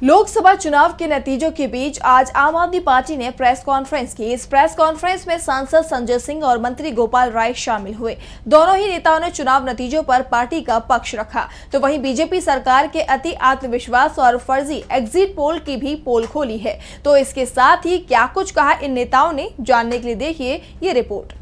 लोकसभा चुनाव के नतीजों के बीच आज आम आदमी पार्टी ने प्रेस कॉन्फ्रेंस की। इस प्रेस कॉन्फ्रेंस में सांसद संजय सिंह और मंत्री गोपाल राय शामिल हुए। दोनों ही नेताओं ने चुनाव नतीजों पर पार्टी का पक्ष रखा, तो वहीं बीजेपी सरकार के अति आत्मविश्वास और फर्जी एग्जिट पोल की भी पोल खोली है। तो इसके साथ ही क्या कुछ कहा इन नेताओं ने, जानने के लिए देखिए ये रिपोर्ट।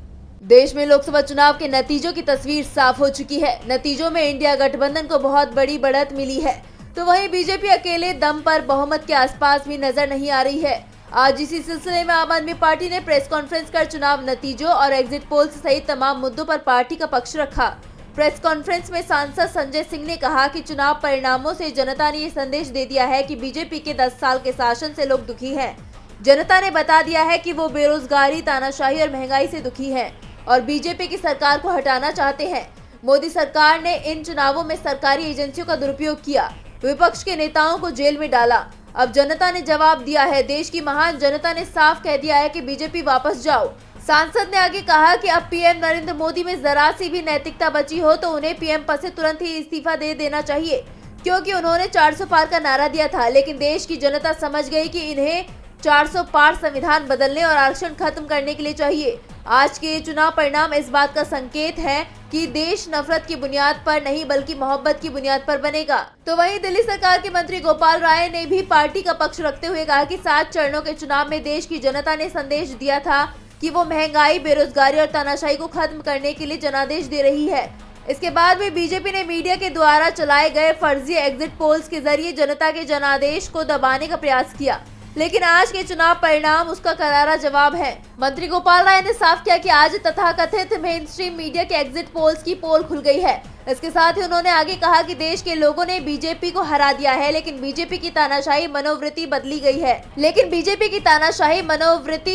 देश में लोकसभा चुनाव के नतीजों की तस्वीर साफ हो चुकी है। नतीजों में इंडिया गठबंधन को बहुत बड़ी बढ़त मिली है, तो वहीं बीजेपी अकेले दम पर बहुमत के आसपास भी नजर नहीं आ रही है। आज इसी सिलसिले में आम आदमी पार्टी ने प्रेस कॉन्फ्रेंस कर चुनाव नतीजों और एग्जिट पोल्स सहित तमाम मुद्दों पर पार्टी का पक्ष रखा। प्रेस कॉन्फ्रेंस में सांसद संजय सिंह ने कहा कि चुनाव परिणामों से जनता ने ये संदेश दे दिया है कि बीजेपी के 10 साल के शासन से लोग दुखी हैं। जनता ने बता दिया है कि वो बेरोजगारी, तानाशाही और महंगाई से दुखी है और बीजेपी की सरकार को हटाना चाहते हैं। मोदी सरकार ने इन चुनावों में सरकारी एजेंसियों का दुरुपयोग किया, विपक्ष के नेताओं को जेल में डाला। अब जनता ने जवाब दिया है। देश की महान जनता ने साफ कह दिया है कि बीजेपी वापस जाओ। सांसद ने आगे कहा कि अब पीएम नरेंद्र मोदी में जरा सी भी नैतिकता बची हो तो उन्हें पीएम पद से तुरंत ही इस्तीफा दे देना चाहिए, क्योंकि उन्होंने 400 पार का नारा दिया था, लेकिन देश की जनता समझ गई कि इन्हें 400 पार संविधान बदलने और आरक्षण खत्म करने के लिए चाहिए। आज के चुनाव परिणाम इस बात का संकेत है कि देश नफरत की बुनियाद पर नहीं बल्कि मोहब्बत की बुनियाद पर बनेगा। तो वहीं दिल्ली सरकार के मंत्री गोपाल राय ने भी पार्टी का पक्ष रखते हुए कहा कि 7 चरणों के चुनाव में देश की जनता ने संदेश दिया था कि वो महंगाई, बेरोजगारी और तानाशाही को खत्म करने के लिए जनादेश दे रही है। इसके बाद भी बीजेपी ने मीडिया के द्वारा चलाए गए फर्जी एग्जिट पोल्स के जरिए जनता के जनादेश को दबाने का प्रयास किया, लेकिन आज के चुनाव परिणाम उसका करारा जवाब है। मंत्री गोपाल राय ने साफ किया कि आज तथाकथित मेनस्ट्रीम मीडिया के एग्जिट पोल्स की पोल खुल गई है। इसके साथ ही उन्होंने आगे कहा कि देश के लोगों ने बीजेपी को हरा दिया है, लेकिन बीजेपी की तानाशाही मनोवृत्ति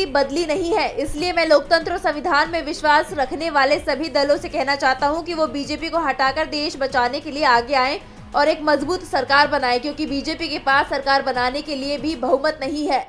बदली नहीं है। इसलिए मैं लोकतंत्र और संविधान में विश्वास रखने वाले सभी दलों से कहना चाहता हूँ कि वो बीजेपी को हटाकर देश बचाने के लिए आगे आए और एक मजबूत सरकार बनाए, क्योंकि बीजेपी के पास सरकार बनाने के लिए भी बहुमत नहीं है।